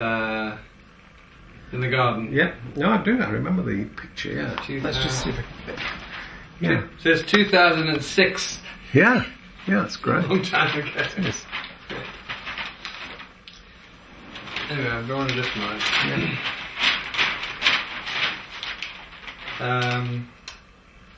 in the garden. Yeah, no, I do. I remember the picture. Yeah, let's just see if I can fit. Yeah, it says 2006. Yeah, that's great. A long time ago. Yes. Anyway, I've drawn a different line. Yeah.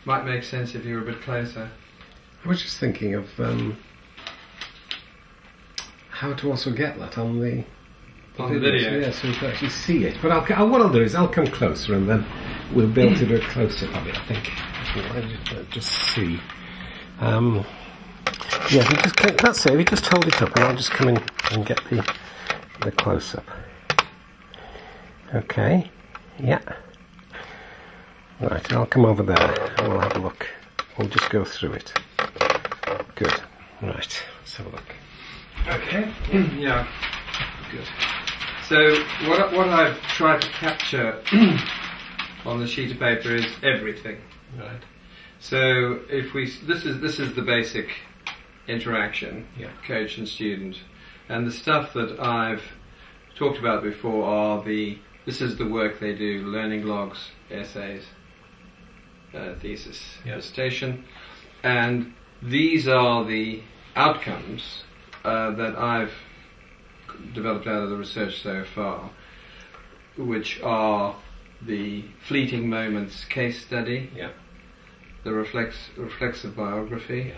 Might make sense if you were a bit closer. I was just thinking of how to also get that on the video. Yeah, so you can actually see it. But what I'll do is I'll come closer and then we'll be able to do a close-up of it, I think. Just see. Yeah, if you just, that's it. If you just hold it up and I'll just come in and get the close-up. Okay. Yeah. Right, I'll come over there and we'll have a look. We'll just go through it. Good. Right, let's have a look. Okay. Yeah. Good. So what I've tried to capture on the sheet of paper is everything. Right. So if this is the basic interaction, yeah. Coach and student, and the stuff that I've talked about before are this is the work they do: learning logs, essays, thesis, dissertation, and these are the outcomes that I've developed out of the research so far, which are the fleeting moments case study, the reflexive biography,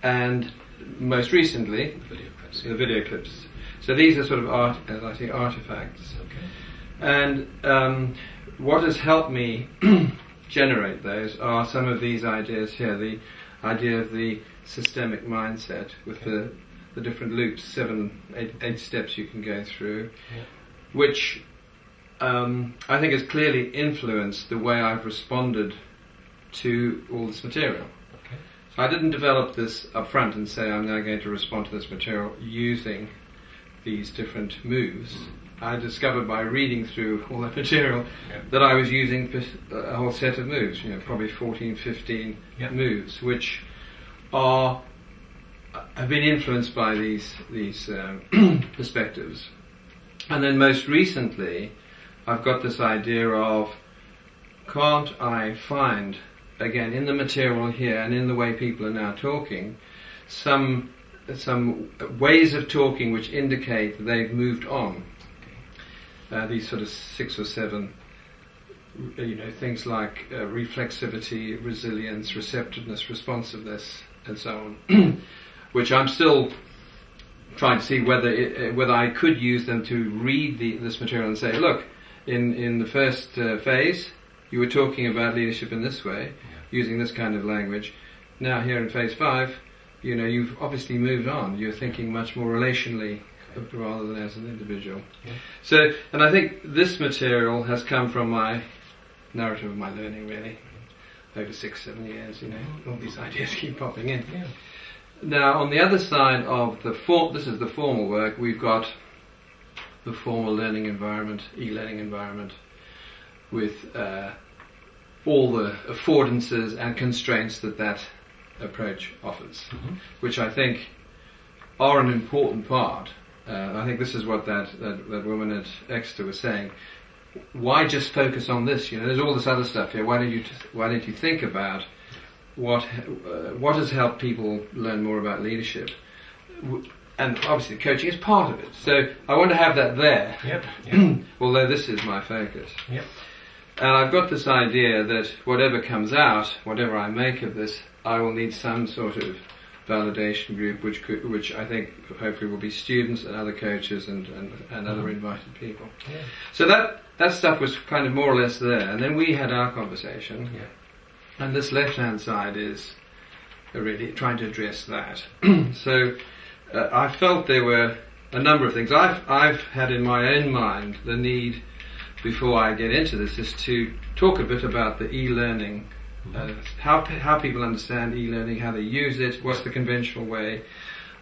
and most recently the video clips. So these are sort of artifacts. Okay. And what has helped me generate those are some of these ideas here. The idea of the systemic mindset with the different loops, 8 steps you can go through, which I think has clearly influenced the way I've responded to all this material. Okay. So I didn't develop this up front and say I'm now going to respond to this material using these different moves. I discovered by reading through all that material that I was using a whole set of moves, probably 14, 15 moves, which have been influenced by these perspectives. And then most recently, I've got this idea of, can't I find, again, in the material here and in the way people are now talking, some ways of talking which indicate that they've moved on. These sort of 6 or 7, things like reflexivity, resilience, receptiveness, responsiveness, and so on, which I'm still trying to see whether I could use them to read this material and say, look, in the first phase, you were talking about leadership in this way, using this kind of language. Now here in phase 5, you've obviously moved on. You're thinking much more relationally rather than as an individual. So, and I think this material has come from my narrative of my learning, really, over 6-7 years. All these ideas keep popping in. Now, on the other side of this is the formal work. We've got the formal learning environment, e-learning environment, with all the affordances and constraints that approach offers, which I think are an important part. I think this is what that woman at Exeter was saying. Why just focus on this? There's all this other stuff here. Why don't you think about what has helped people learn more about leadership? And obviously coaching is part of it. So I want to have that there. Although this is my focus. And I've got this idea that whatever comes out, whatever I make of this, I will need some sort of validation group, which I think hopefully will be students and other coaches and other invited people. So that stuff was kind of more or less there, and then we had our conversation, and this left-hand side is really trying to address that. So I felt there were a number of things. I've had in my own mind the need, before I get into this, is to talk a bit about the e-learning. How people understand e-learning, how they use it, what's the conventional way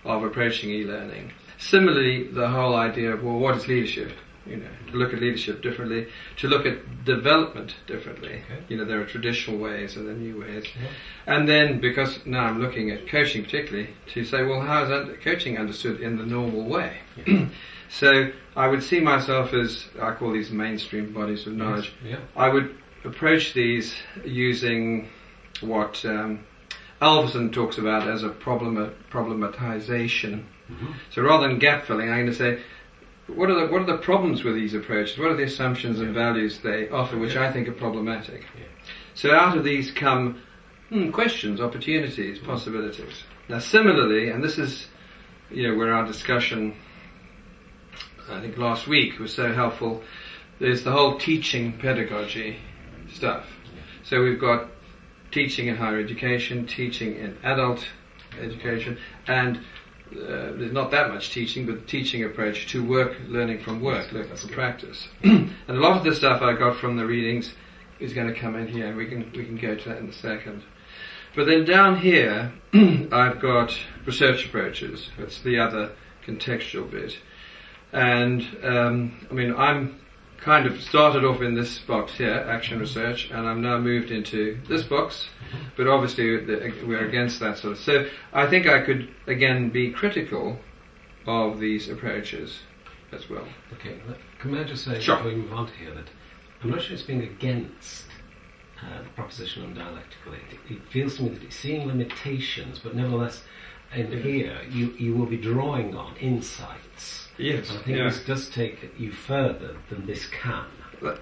of approaching e-learning. Similarly, the whole idea of, well, what is leadership? to look at leadership differently, to look at development differently. Okay. There are traditional ways and there are new ways. Yeah. And then, because now I'm looking at coaching particularly, to say, well, how is coaching understood in the normal way? Yeah. So I would see myself as, I call these mainstream bodies of knowledge. Yes. Yeah. I would approach these using what Alverson talks about as a problematization. Mm-hmm. So rather than gap filling, I'm going to say, what are the problems with these approaches? What are the assumptions and values they offer, which I think are problematic? Yeah. So out of these come questions, opportunities, possibilities. Now similarly, and this is where our discussion, I think last week, was so helpful, there's the whole teaching pedagogy stuff. Yeah. So we've got teaching in higher education, teaching in adult education, and there's not that much teaching, but the teaching approach to work, learning from work, learning from practice. And a lot of the stuff I got from the readings is going to come in here, and we can go to that in a second. But then down here, I've got research approaches. That's the other contextual bit. And I'm kind of started off in this box here, action research, and I'm now moved into this box, but obviously we're against that sort of. So I think I could again be critical of these approaches as well. Okay, can I just say, Sure. before we move on to here, that I'm not sure it's being against the proposition on dialectical. It feels to me that it's seeing limitations, but nevertheless, in here you will be drawing on insights. Yes, And I think this does take you further than this can.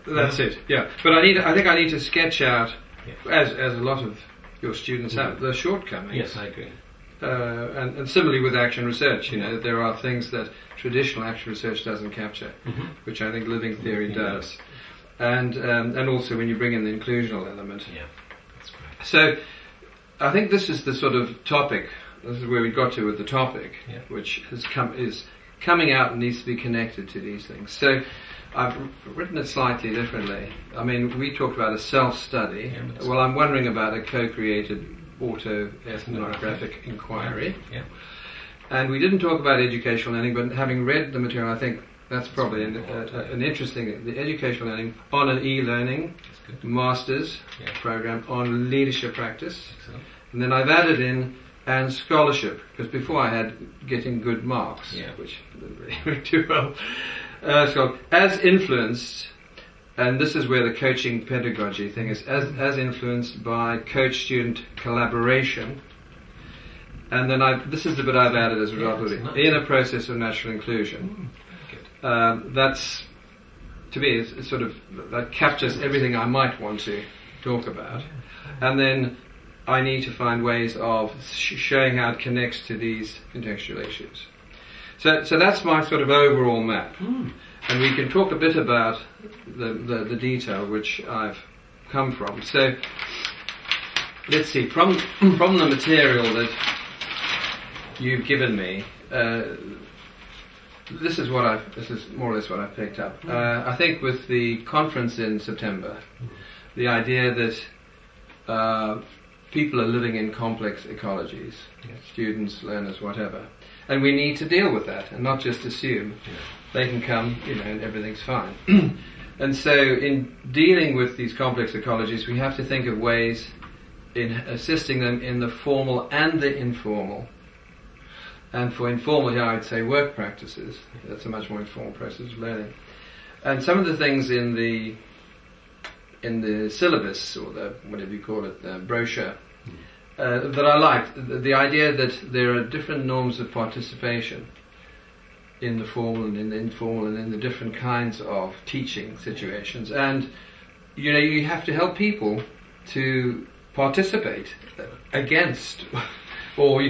That's it. Yeah, but I think I need to sketch out, Yeah. as a lot of your students have, the shortcomings. Yes, I agree. And similarly with action research, there are things that traditional action research doesn't capture, which I think living theory does. And also when you bring in the inclusional element. Yeah, that's great. So I think this is the sort of topic. This is where we got to with the topic, Yeah. which is coming out and needs to be connected to these things. So I've written it slightly differently. I mean, we talked about a self-study. Yeah, Well, I'm wondering about a co-created auto-ethnographic inquiry. Yeah. And we didn't talk about educational learning, but having read the material, I think that's probably an interesting, the educational learning on an e-learning That's good. master's Yeah. program on leadership practice. Excellent. And then I've added in and scholarship, because before I had getting good marks, Yeah. which didn't really work too well. So as influenced, and this is where the coaching pedagogy thing is, as influenced by coach-student collaboration. And then this is the bit I've added as a result of it, nice. in a process of natural inclusion. Very good. That's, to me, it's sort of, that captures everything I might want to talk about. And then I need to find ways of showing how it connects to these contextual issues. So that's my sort of overall map. And we can talk a bit about the detail which I've come from. So let's see, from the material that you've given me, this is more or less what I've picked up. I think with the conference in September, the idea that people are living in complex ecologies, students, learners, whatever, and we need to deal with that and not just assume they can come, and everything's fine. And so in dealing with these complex ecologies, we have to think of ways in assisting them in the formal and the informal. And for informal here, I'd say work practices. That's a much more informal process of learning. And some of the things in the syllabus, or the whatever you call it, the brochure, that I liked, the idea that there are different norms of participation in the formal and in the informal and in the different kinds of teaching situations. And you have to help people to participate against or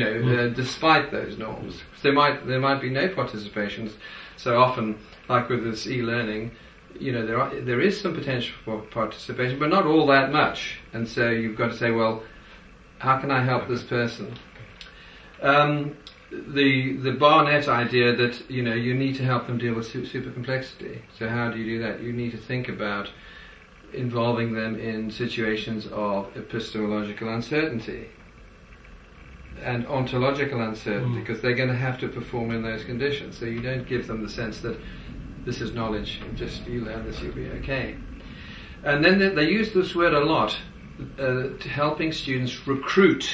despite those norms. There might be no participations. So often, like with this e-learning, there is some potential for participation, but not all that much. And so you've got to say, well, how can I help this person? The Barnett idea that you need to help them deal with super complexity. So how do you do that? You need to think about involving them in situations of epistemological uncertainty and ontological uncertainty, because they're going to have to perform in those conditions. So you don't give them the sense that this is knowledge, just you learn this, you'll be okay. And then they use this word a lot, to helping students recruit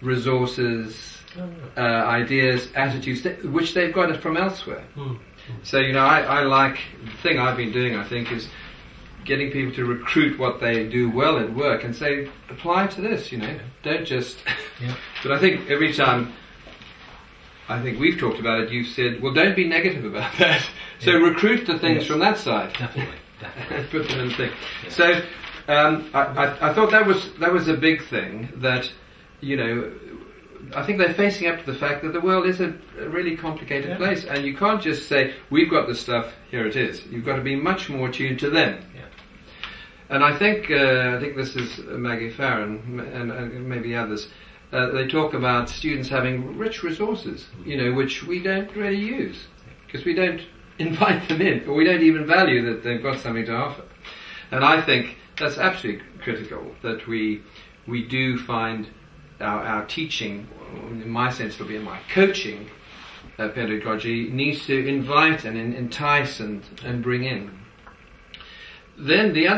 resources, ideas, attitudes, which they've got from elsewhere. So, I like, the thing I've been doing, I think, is getting people to recruit what they do well at work and say, apply to this, don't just... But I think every time I think we've talked about it, you've said, well, don't be negative about that. So recruit the things from that side. Definitely. Put them in the thing. So I thought that was a big thing, that, I think they're facing up to the fact that the world is a really complicated place, and you can't just say, we've got the stuff, here it is. You've got to be much more tuned to them. And I think this is Maggie Farron and maybe others. They talk about students having rich resources, which we don't really use, because we don't invite them in, or we don't even value that they've got something to offer. And I think that's absolutely critical, that we do find our teaching, in my sense it'll be in my coaching pedagogy, needs to invite and entice and bring in. Then the other